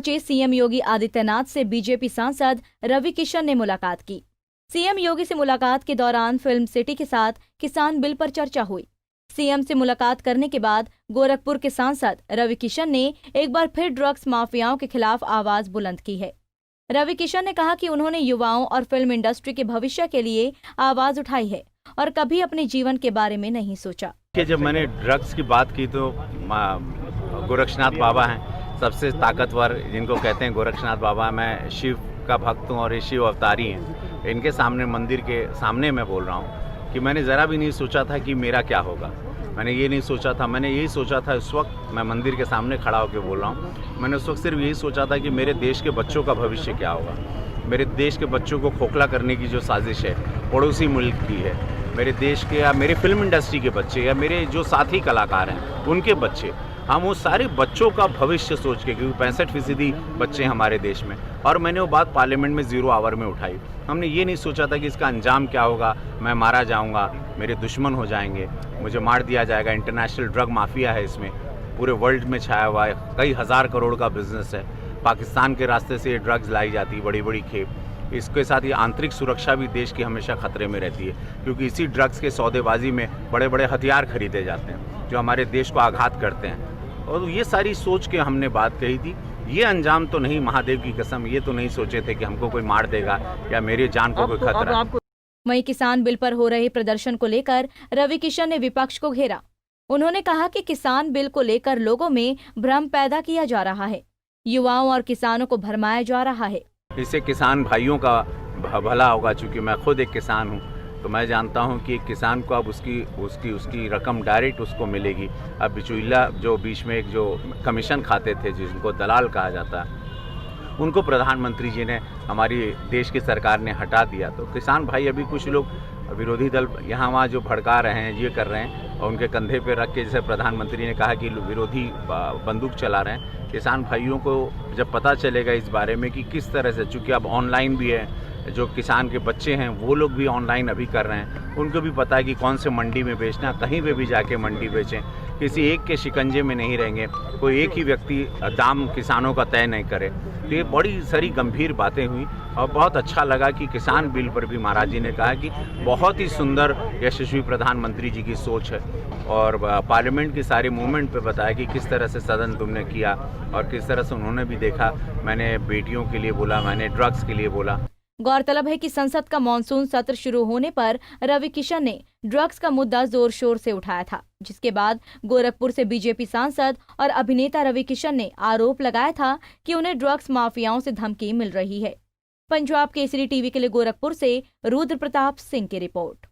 CM Yogi Adityanath से BJP सांसद रवि किशन ने मुलाकात की। सीएम योगी से मुलाकात के दौरान फिल्म सिटी के साथ किसान बिल पर चर्चा हुई। सीएम से मुलाकात करने के बाद गोरखपुर के सांसद रवि किशन ने एक बार फिर ड्रग्स माफियाओं के खिलाफ आवाज बुलंद की है। रवि किशन ने कहा कि उन्होंने युवाओं और फिल्म इंडस्ट्री के भविष्य के लिए आवाज उठाई है और कभी अपने जीवन के बारे में नहीं सोचा। जब मैंने ड्रग्स की बात की तो गोरक्षनाथ बाबा हैं सबसे ताकतवर, जिनको कहते हैं गोरक्षनाथ बाबा। मैं शिव का भक्त हूँ और ये शिव अवतारी हैं। इनके सामने, मंदिर के सामने मैं बोल रहा हूँ कि मैंने ज़रा भी नहीं सोचा था कि मेरा क्या होगा। मैंने ये नहीं सोचा था, मैंने यही सोचा था उस वक्त, मैं मंदिर के सामने खड़ा होकर बोल रहा हूँ, मैंने उस वक्त सिर्फ यही सोचा था कि मेरे देश के बच्चों का भविष्य क्या होगा। मेरे देश के बच्चों को खोखला करने की जो साजिश है पड़ोसी मुल्क की है, मेरे देश के या मेरे फिल्म इंडस्ट्री के बच्चे या मेरे जो साथी कलाकार हैं उनके बच्चे, हम उस सारे बच्चों का भविष्य सोच के, क्योंकि 65% बच्चे हमारे देश में, और मैंने वो बात पार्लियामेंट में 0 आवर में उठाई। हमने ये नहीं सोचा था कि इसका अंजाम क्या होगा, मैं मारा जाऊंगा, मेरे दुश्मन हो जाएंगे, मुझे मार दिया जाएगा। इंटरनेशनल ड्रग माफिया है इसमें, पूरे वर्ल्ड में छाया हुआ है, कई हज़ार करोड़ का बिजनेस है। पाकिस्तान के रास्ते से ये ड्रग्स लाई जाती है, बड़ी बड़ी खेप। इसके साथ ही आंतरिक सुरक्षा भी देश की हमेशा खतरे में रहती है, क्योंकि इसी ड्रग्स के सौदेबाजी में बड़े बड़े हथियार खरीदे जाते हैं जो हमारे देश को आघात करते हैं। और ये सारी सोच के हमने बात कही थी। ये अंजाम तो नहीं, महादेव की कसम, ये तो नहीं सोचे थे कि हमको कोई मार देगा या मेरी जान को कोई खतरा। वहीं किसान बिल पर हो रहे प्रदर्शन को लेकर रवि किशन ने विपक्ष को घेरा। उन्होंने कहा कि किसान बिल को लेकर लोगों में भ्रम पैदा किया जा रहा है, युवाओं और किसानों को भरमाया जा रहा है। इससे किसान भाइयों का भला होगा। चूंकि मैं खुद एक किसान हूँ तो मैं जानता हूं कि किसान को अब उसकी रकम डायरेक्ट उसको मिलेगी। अब बिचौलिया जो बीच में एक जो कमीशन खाते थे, जिनको दलाल कहा जाता है, उनको प्रधानमंत्री जी ने, हमारी देश की सरकार ने हटा दिया। तो किसान भाई, अभी कुछ लोग विरोधी दल यहाँ वहाँ जो भड़का रहे हैं, ये कर रहे हैं, और उनके कंधे पे रख के, जैसे प्रधानमंत्री ने कहा कि विरोधी बंदूक चला रहे हैं। किसान भाइयों को जब पता चलेगा इस बारे में कि किस तरह से, चूँकि अब ऑनलाइन भी है, जो किसान के बच्चे हैं वो लोग भी ऑनलाइन अभी कर रहे हैं, उनको भी पता है कि कौन से मंडी में बेचना, कहीं पे भी जाके मंडी बेचें, किसी एक के शिकंजे में नहीं रहेंगे, कोई एक ही व्यक्ति दाम किसानों का तय नहीं करे। तो ये बड़ी सारी गंभीर बातें हुई और बहुत अच्छा लगा कि किसान बिल पर भी महाराज जी ने कहा कि बहुत ही सुंदर यशस्वी प्रधानमंत्री जी की सोच है, और पार्लियामेंट की सारे मूवमेंट पे बताया कि किस तरह से सदन तुमने किया और किस तरह से उन्होंने भी देखा। मैंने बेटियों के लिए बोला, मैंने ड्रग्स के लिए बोला। गौरतलब है कि संसद का मानसून सत्र शुरू होने पर रवि किशन ने ड्रग्स का मुद्दा जोर शोर से उठाया था, जिसके बाद गोरखपुर से बीजेपी सांसद और अभिनेता रवि किशन ने आरोप लगाया था कि उन्हें ड्रग्स माफियाओं से धमकी मिल रही है। पंजाब केसरी टीवी के लिए गोरखपुर से रुद्र प्रताप सिंह की रिपोर्ट।